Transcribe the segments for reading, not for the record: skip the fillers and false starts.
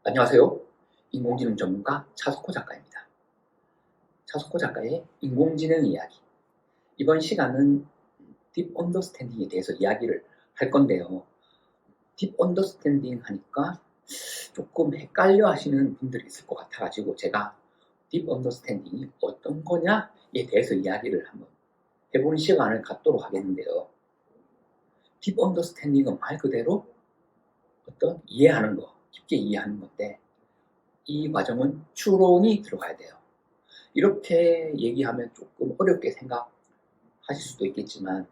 안녕하세요. 인공지능 전문가 차석호 작가입니다. 차석호 작가의 인공지능 이야기. 이번 시간은 딥 언더스탠딩에 대해서 이야기를 할 건데요. 딥 언더스탠딩 하니까 조금 헷갈려 하시는 분들이 있을 것 같아가지고 제가 딥 언더스탠딩이 어떤 거냐에 대해서 이야기를 한번 해보는 시간을 갖도록 하겠는데요. 딥 언더스탠딩은 말 그대로 어떤 이해하는 거, 깊게 이해하는 건데 이 과정은 추론이 들어가야 돼요. 이렇게 얘기하면 조금 어렵게 생각하실 수도 있겠지만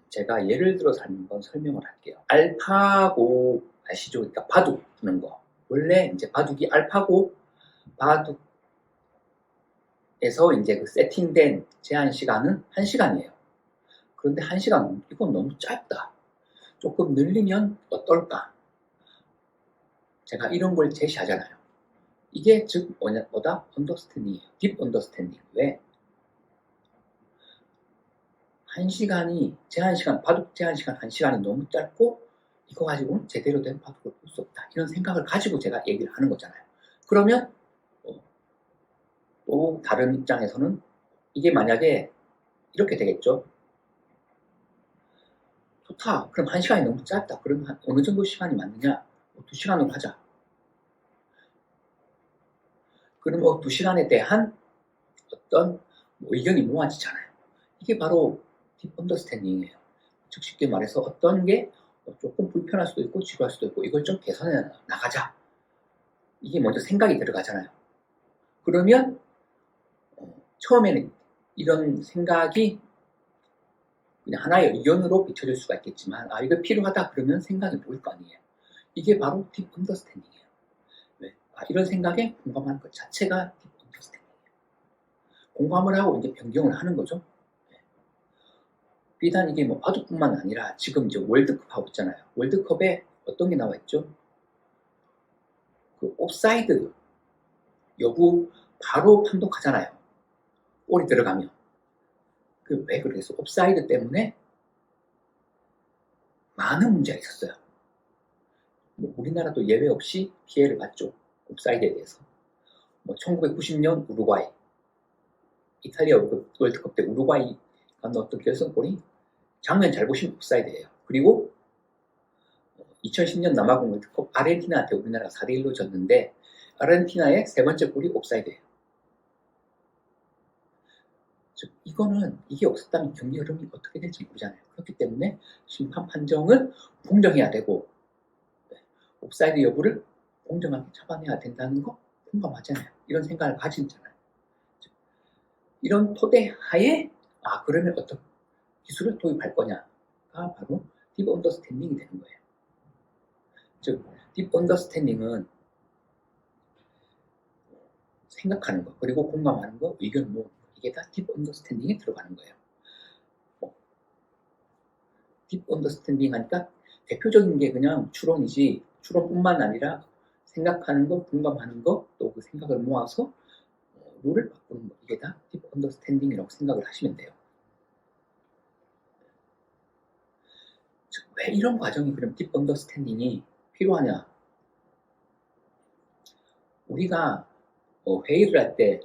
제가 예를 들어서 한번 설명을 할게요. 알파고 아시죠? 그러니까 바둑 두는 거. 원래 이제 바둑이 알파고 바둑에서 이제 그 세팅된 제한 시간은 1시간이에요. 그런데 1시간 이건 너무 짧다. 조금 늘리면 어떨까? 제가 이런 걸 제시하잖아요. 이게 즉 뭐다? 언더스탠딩이에요. 딥 언더스탠딩. 왜? 1시간이 제한시간, 바둑 제한시간 1시간이 너무 짧고 이거 가지고는 제대로 된 바둑을 볼 수 없다. 이런 생각을 가지고 제가 얘기를 하는 거잖아요. 그러면 또 다른 입장에서는 이게 만약에 이렇게 되겠죠. 좋다. 그럼 1시간이 너무 짧다. 그러면 어느 정도 시간이 맞느냐? 2시간으로 하자. 그럼 2시간에 대한 어떤 의견이 모아지잖아요. 이게 바로 딥 언더스탠딩이에요. 즉 쉽게 말해서 어떤 게 조금 불편할 수도 있고 지루할 수도 있고 이걸 좀 개선해 나가자. 이게 먼저 생각이 들어가잖아요. 그러면 처음에는 이런 생각이 그냥 하나의 의견으로 비춰질 수가 있겠지만 이거 필요하다 그러면 생각이 모일 거 아니에요. 이게 바로 딥 언더스탠딩이에요. 왜? 이런 생각에 공감하는 것 자체가 딥 언더스탠딩이에요. 공감을 하고 이제 변경을 하는 거죠. 비단 이게 뭐 바둑뿐만 아니라 지금 이제 월드컵 하고 있잖아요. 월드컵에 어떤 게 나와 있죠? 그 옵사이드 여부 바로 판독하잖아요. 골이 들어가면. 왜 그래서 옵사이드 때문에 많은 문제가 있었어요. 우리나라도 예외 없이 피해를 봤죠. 옵사이드에 대해서. 1990년 우루과이, 이탈리아 월드컵 때 우루과이가 넣었던 결승골이 장면 잘 보시면 옵사이드예요. 그리고 2010년 남아공 월드컵 아르헨티나한테 우리나라가 4대1로 졌는데 아르헨티나의 세 번째 골이 옵사이드예요. 즉 이거는 이게 없었다면 경기 흐름이 어떻게 될지 모르잖아요. 그렇기 때문에 심판 판정은 공정해야 되고 옵사이드 여부를 공정하게 잡아내야 된다는 거 공감하잖아요. 이런 생각을 가지잖아요. 이런 토대 하에 그러면 어떤 기술을 도입할 거냐가 바로 딥 언더스탠딩이 되는 거예요. 즉 딥 언더스탠딩은 생각하는 거 그리고 공감하는 거 의견을 모으는 거 이게 다 딥 언더스탠딩에 들어가는 거예요. 딥 언더스탠딩 하니까 대표적인 게 그냥 추론이지 추론뿐만 아니라 생각하는 거, 공감하는 거, 또 그 생각을 모아서 룰을 바꾸는 거 이게 다 딥 언더스탠딩이라고 생각을 하시면 돼요. 즉, 왜 이런 과정이 그럼 딥 언더스탠딩이 필요하냐? 우리가 회의를 할 때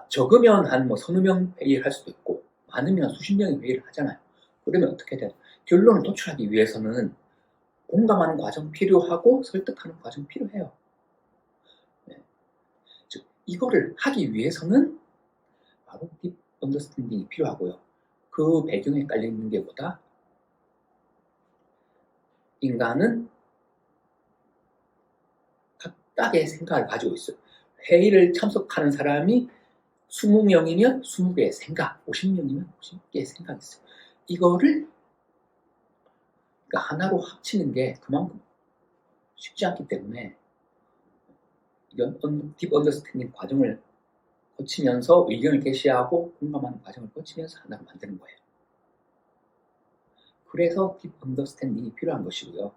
적으면 한 서너 명 회의를 할 수도 있고 많으면 수십 명의 회의를 하잖아요. 그러면 어떻게 돼요? 결론을 도출하기 위해서는 공감하는 과정 필요하고 설득하는 과정 필요해요. 네. 즉 이거를 하기 위해서는 바로 딥 언더스탠딩이 필요하고요. 그 배경에 깔려있는 게 뭐다? 인간은 각각의 생각을 가지고 있어요. 회의를 참석하는 사람이 20명이면 20개의 생각, 50명이면 50개의 생각이 있어요. 이거를 그러니까 하나로 합치는 게 그만큼 쉽지 않기 때문에 이런 딥 언더스탠딩 과정을 거치면서 의견을 제시하고 공감하는 과정을 거치면서 하나로 만드는 거예요. 그래서 딥 언더스탠딩이 필요한 것이고요.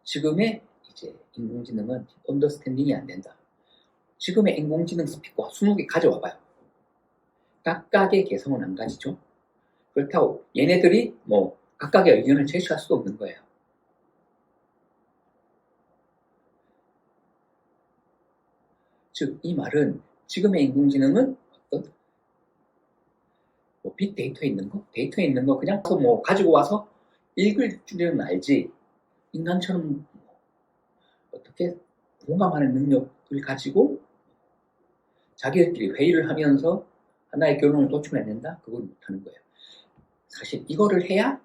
지금의 이제 인공지능은 딥 언더스탠딩이 안 된다. 지금의 인공지능 스피커 20개 가져와 봐요. 각각의 개성은 안 가지죠. 그렇다고 얘네들이 각각의 의견을 제시할 수도 없는 거예요. 즉, 이 말은 지금의 인공지능은 어떤 빅데이터에 있는 거, 데이터에 있는 거 그냥 가지고 와서 읽을 줄은 알지, 인간처럼 어떻게 공감하는 능력을 가지고 자기들끼리 회의를 하면서 하나의 결론을 도출해낸다? 그걸 못하는 거예요. 사실 이거를 해야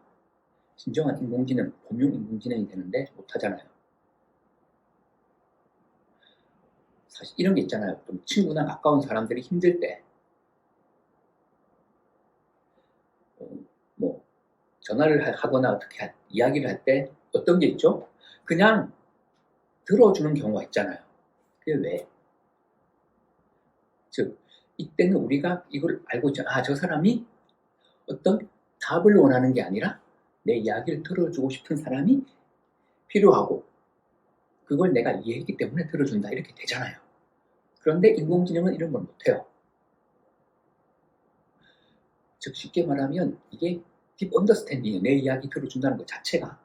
진정한 인공지능, 범용 인공지능이 되는데 못하잖아요. 사실 이런 게 있잖아요. 좀 친구나 가까운 사람들이 힘들 때 전화를 하거나 어떻게 이야기를 할 때 어떤 게 있죠? 그냥 들어주는 경우가 있잖아요. 그게 왜? 즉, 이때는 우리가 이걸 알고 있죠. 저 사람이 어떤 답을 원하는 게 아니라 내 이야기를 들어주고 싶은 사람이 필요하고 그걸 내가 이해했기 때문에 들어준다, 이렇게 되잖아요. 그런데 인공지능은 이런 걸 못해요. 즉, 쉽게 말하면 이게 딥 언더스탠딩이에요. 내 이야기 들어준다는 것 자체가,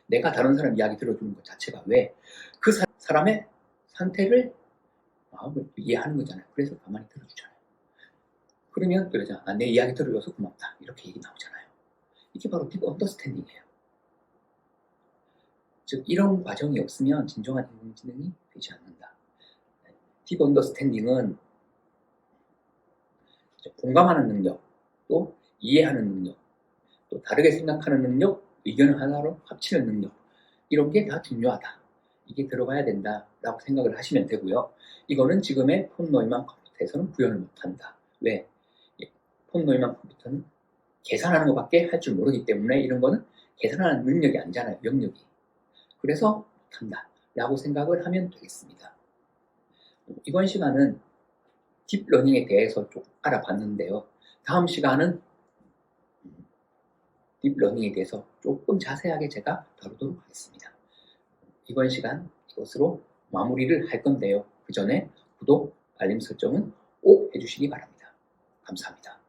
내가 다른 사람 이야기 들어주는 것 자체가, 왜? 그 사람의 상태를, 마음을 이해하는 거잖아요. 그래서 가만히 들어주잖아요. 그러면 그러잖아. 내 이야기 들어줘서 고맙다, 이렇게 얘기 나오잖아요. 이게 바로 딥 언더스탠딩이에요. 즉, 이런 과정이 없으면 진정한 인공지능이 되지 않는다. 딥 언더스탠딩은 공감하는 능력, 또 이해하는 능력, 또 다르게 생각하는 능력, 의견을 하나로 합치는 능력, 이런 게 다 중요하다. 이게 들어가야 된다라고 생각을 하시면 되고요. 이거는 지금의 폰 노이만 컴퓨터에서는 구현을 못한다. 왜? 폰 노이만 컴퓨터는 계산하는 것밖에 할 줄 모르기 때문에 이런 거는 계산하는 능력이 아니잖아요. 영역이. 그래서 못한다 라고 생각을 하면 되겠습니다. 이번 시간은 딥러닝에 대해서 좀 알아봤는데요. 다음 시간은 딥러닝에 대해서 조금 자세하게 제가 다루도록 하겠습니다. 이번 시간 이것으로 마무리를 할 건데요. 그 전에 구독, 알림 설정은 꼭 해주시기 바랍니다. 감사합니다.